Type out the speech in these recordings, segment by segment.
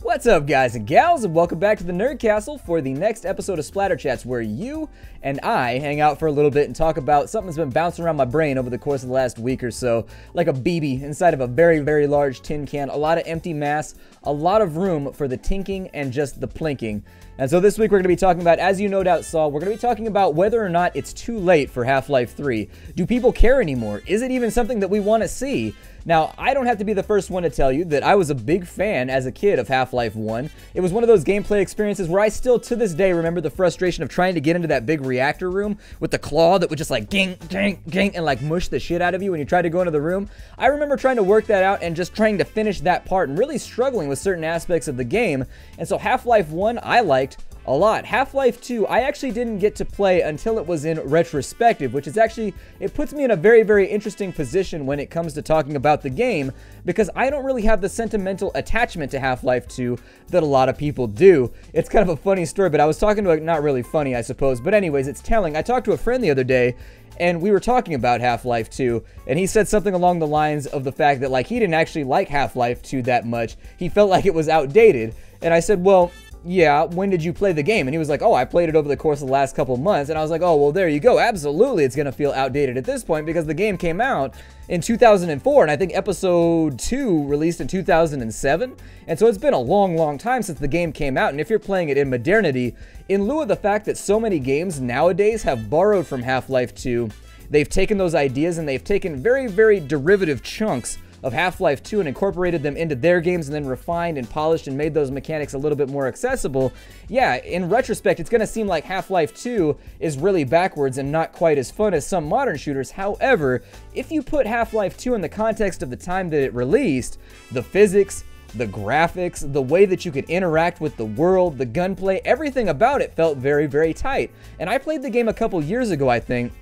What's up, guys and gals, and welcome back to the Nerd Castle for the next episode of Splatter Chats, where you and I hang out for a little bit and talk about something that's been bouncing around my brain over the course of the last week or so, like a BB inside of a very, very large tin can, a lot of empty mass, a lot of room for the tinking and just the plinking. And so this week we're going to be talking about, as you no doubt saw, we're going to be talking about whether or not it's too late for Half-Life 3. Do people care anymore? Is it even something that we want to see? Now, I don't have to be the first one to tell you that I was a big fan as a kid of Half-Life 1. It was one of those gameplay experiences where I still, to this day, remember the frustration of trying to get into that big reactor room with the claw that would just like ging, ging, ging, and like mush the shit out of you when you tried to go into the room. I remember trying to work that out and just trying to finish that part and really struggling with certain aspects of the game. And so Half-Life 1, I liked a lot. Half-Life 2, I actually didn't get to play until it was in retrospective, which is actually, it puts me in a very, very interesting position when it comes to talking about the game, because I don't really have the sentimental attachment to Half-Life 2 that a lot of people do. It's kind of a funny story, but I was talking to not really funny, I suppose, but anyways, it's telling. I talked to a friend the other day, and we were talking about Half-Life 2, and he said something along the lines of the fact that, like, he didn't actually like Half-Life 2 that much. He felt like it was outdated, and I said, well, yeah, when did you play the game? And he was like, oh, I played it over the course of the last couple months. And I was like, oh, well, there you go. Absolutely, it's going to feel outdated at this point because the game came out in 2004, and I think episode 2 released in 2007. And so it's been a long, long time since the game came out. And if you're playing it in modernity, in lieu of the fact that so many games nowadays have borrowed from Half-Life 2, they've taken those ideas and they've taken very, very derivative chunks of Half-Life 2 and incorporated them into their games and then refined and polished and made those mechanics a little bit more accessible. Yeah, in retrospect, it's going to seem like Half-Life 2 is really backwards and not quite as fun as some modern shooters. However, if you put Half-Life 2 in the context of the time that it released, the physics, the graphics, the way that you could interact with the world, the gunplay, everything about it felt very, very tight. And I played the game a couple years ago, I think,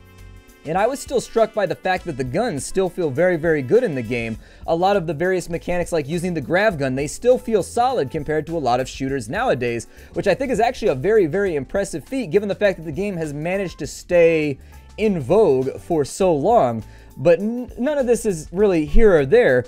and I was still struck by the fact that the guns still feel very, very good in the game. A lot of the various mechanics, like using the grav gun, they still feel solid compared to a lot of shooters nowadays, which I think is actually a very, very impressive feat given the fact that the game has managed to stay in vogue for so long. But none of this is really here or there.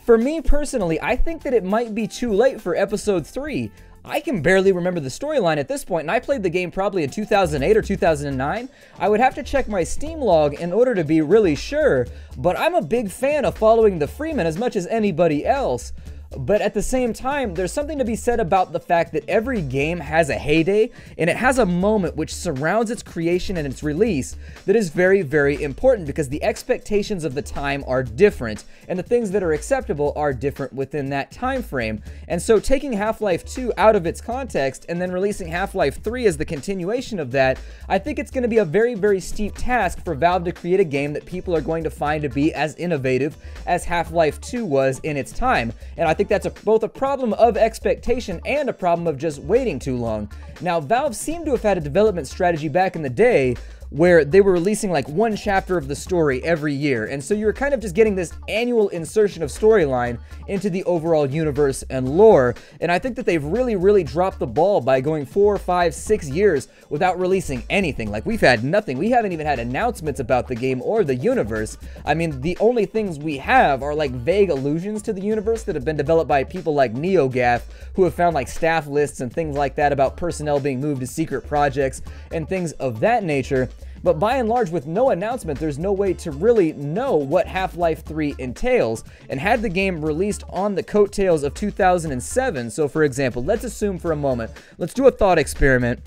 For me personally, I think that it might be too late for Episode 3. I can barely remember the storyline at this point, and I played the game probably in 2008 or 2009. I would have to check my Steam log in order to be really sure, but I'm a big fan of following the Freeman as much as anybody else. But at the same time, there's something to be said about the fact that every game has a heyday, and it has a moment which surrounds its creation and its release that is very, very important, because the expectations of the time are different, and the things that are acceptable are different within that time frame. And so taking Half-Life 2 out of its context and then releasing Half-Life 3 as the continuation of that, I think it's going to be a very, very steep task for Valve to create a game that people are going to find to be as innovative as Half-Life 2 was in its time. And I think that's both a problem of expectation and a problem of just waiting too long. Now, Valve seemed to have had a development strategy back in the day where they were releasing like one chapter of the story every year, and so you were kind of just getting this annual insertion of storyline into the overall universe and lore. And I think that they've really, really dropped the ball by going 4, 5, 6 years without releasing anything. Like, we've had nothing. We haven't even had announcements about the game or the universe. I mean, the only things we have are like vague allusions to the universe that have been developed by people like NeoGAF, who have found like staff lists and things like that about personnel being moved to secret projects and things of that nature. But by and large, with no announcement, there's no way to really know what Half-Life 3 entails. And had the game released on the coattails of 2007, so for example, let's assume for a moment, let's do a thought experiment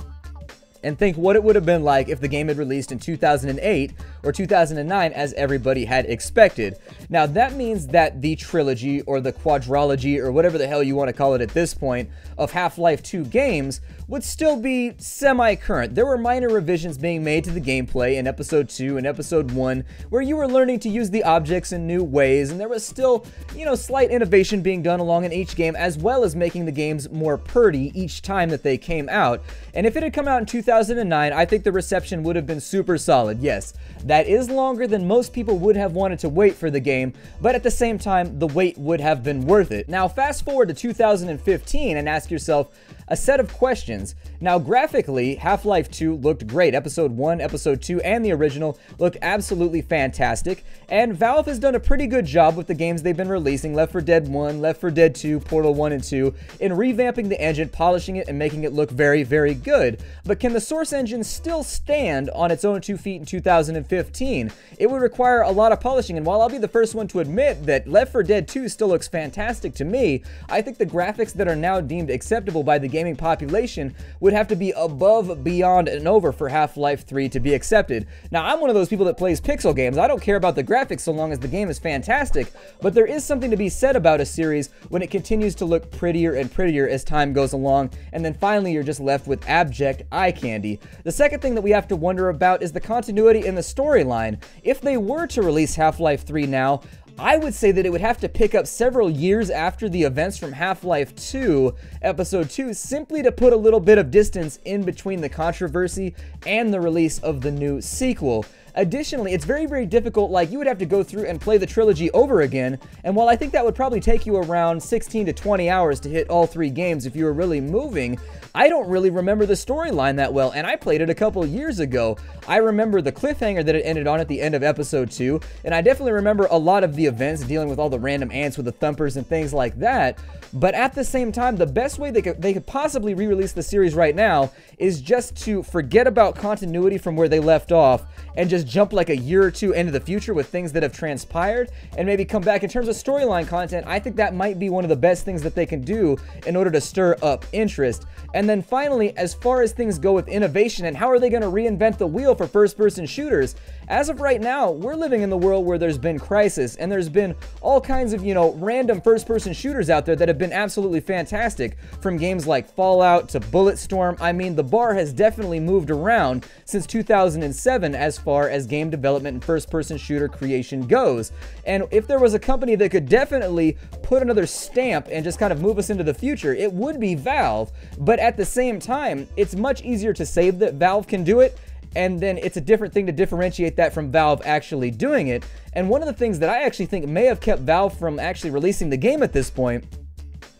and think what it would have been like if the game had released in 2008 or 2009 as everybody had expected. Now, that means that the trilogy or the quadrology or whatever the hell you want to call it at this point of Half-Life 2 games would still be semi-current. There were minor revisions being made to the gameplay in Episode 2 and Episode 1 where you were learning to use the objects in new ways, and there was still, you know, slight innovation being done along in each game, as well as making the games more purdy each time that they came out. And if it had come out in 2009, I think the reception would have been super solid. Yes, that is longer than most people would have wanted to wait for the game, but at the same time, the wait would have been worth it. Now, fast forward to 2015 and ask yourself, a set of questions. Now, graphically, Half-Life 2 looked great. Episode 1, Episode 2, and the original looked absolutely fantastic, and Valve has done a pretty good job with the games they've been releasing, Left 4 Dead 1, Left 4 Dead 2, Portal 1 and 2, in revamping the engine, polishing it, and making it look very, very good. But can the Source engine still stand on its own 2 feet in 2015? It would require a lot of polishing, and while I'll be the first one to admit that Left 4 Dead 2 still looks fantastic to me, I think the graphics that are now deemed acceptable by the gaming population would have to be above, beyond, and over for Half-Life 3 to be accepted. Now, I'm one of those people that plays pixel games. I don't care about the graphics so long as the game is fantastic, but there is something to be said about a series when it continues to look prettier and prettier as time goes along, and then finally you're just left with abject eye candy. The second thing that we have to wonder about is the continuity in the storyline. If they were to release Half-Life 3 now, I would say that it would have to pick up several years after the events from Half-Life 2, Episode 2, simply to put a little bit of distance in between the controversy and the release of the new sequel. Additionally, it's very, very difficult. Like, you would have to go through and play the trilogy over again, and while I think that would probably take you around 16 to 20 hours to hit all 3 games if you were really moving, I don't really remember the storyline that well, and I played it a couple years ago. I remember the cliffhanger that it ended on at the end of Episode 2, and I definitely remember a lot of the events dealing with all the random ants with the thumpers and things like that, but at the same time, the best way they could possibly re-release the series right now is just to forget about continuity from where they left off, and just jump like a year or two into the future with things that have transpired, and maybe come back. In terms of storyline content, I think that might be one of the best things that they can do in order to stir up interest. And then finally, as far as things go with innovation and how are they going to reinvent the wheel for first-person shooters, as of right now, we're living in the world where there's been Crysis, and there's been all kinds of, random first-person shooters out there that have been absolutely fantastic, from games like Fallout to Bulletstorm. I mean, the bar has definitely moved around since 2007 as far as game development and first-person shooter creation goes. And if there was a company that could definitely put another stamp and just kind of move us into the future, it would be Valve. But at the same time, it's much easier to say that Valve can do it, and then it's a different thing to differentiate that from Valve actually doing it. And one of the things that I actually think may have kept Valve from actually releasing the game at this point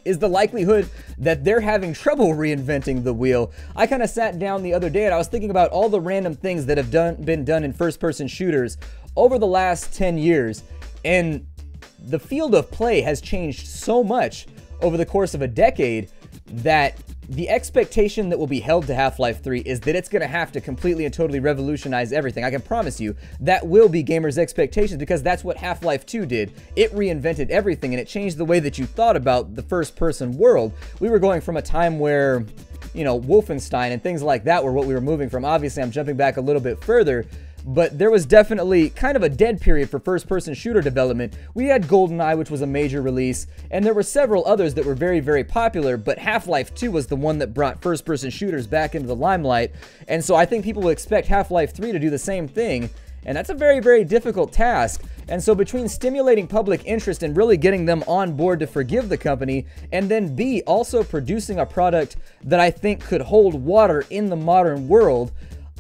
is the likelihood that they're having trouble reinventing the wheel. I kind of sat down the other day and I was thinking about all the random things that have been done in first-person shooters over the last 10 years, and the field of play has changed so much over the course of a decade that the expectation that will be held to Half-Life 3 is that it's going to have to completely and totally revolutionize everything. I can promise you that will be gamers' expectations, because that's what Half-Life 2 did. It reinvented everything, and it changed the way that you thought about the first-person world. We were going from a time where, Wolfenstein and things like that were what we were moving from. Obviously, I'm jumping back a little bit further, but there was definitely kind of a dead period for first-person shooter development. We had GoldenEye, which was a major release, and there were several others that were very, very popular, but Half-Life 2 was the one that brought first-person shooters back into the limelight, and so I think people will expect Half-Life 3 to do the same thing, and that's a very, very difficult task. And so between stimulating public interest and really getting them on board to forgive the company, and then B, also producing a product that I think could hold water in the modern world,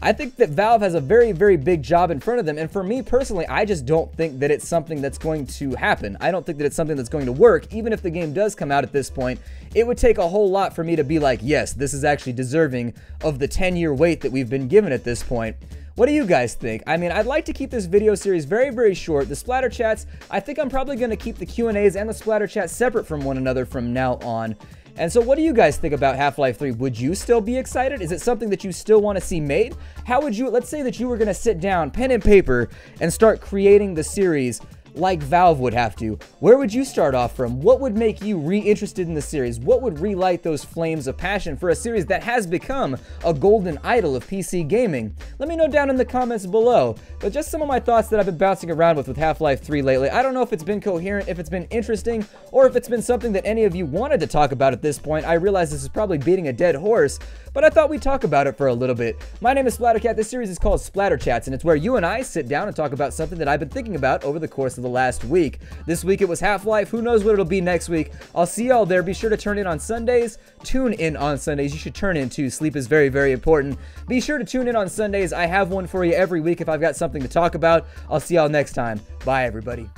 I think that Valve has a very, very big job in front of them, and for me personally, I just don't think that it's something that's going to happen. I don't think that it's something that's going to work. Even if the game does come out at this point, it would take a whole lot for me to be like, yes, this is actually deserving of the 10-year wait that we've been given at this point. What do you guys think? I mean, I'd like to keep this video series very, very short. The splatter chats, I think I'm probably going to keep the Q&As and the splatter chats separate from one another from now on. And so what do you guys think about Half-Life 3? Would you still be excited? Is it something that you still want to see made? How would you, let's say that you were going to sit down, pen and paper, and start creating the series like Valve would have to. Where would you start off from? What would make you re-interested in the series? What would relight those flames of passion for a series that has become a golden idol of PC gaming? Let me know down in the comments below. But just some of my thoughts that I've been bouncing around with Half-Life 3 lately. I don't know if it's been coherent, if it's been interesting, or if it's been something that any of you wanted to talk about at this point. I realize this is probably beating a dead horse, but I thought we'd talk about it for a little bit. My name is Splattercat. This series is called Splatter Chats, and it's where you and I sit down and talk about something that I've been thinking about over the course of the last week. This week it was Half-Life. Who knows what it'll be next week? I'll see y'all there. Be sure to turn in on Sundays. Tune in on Sundays. You should turn in too. Sleep is very, very important. Be sure to tune in on Sundays. I have one for you every week if I've got something to talk about. I'll see y'all next time. Bye, everybody.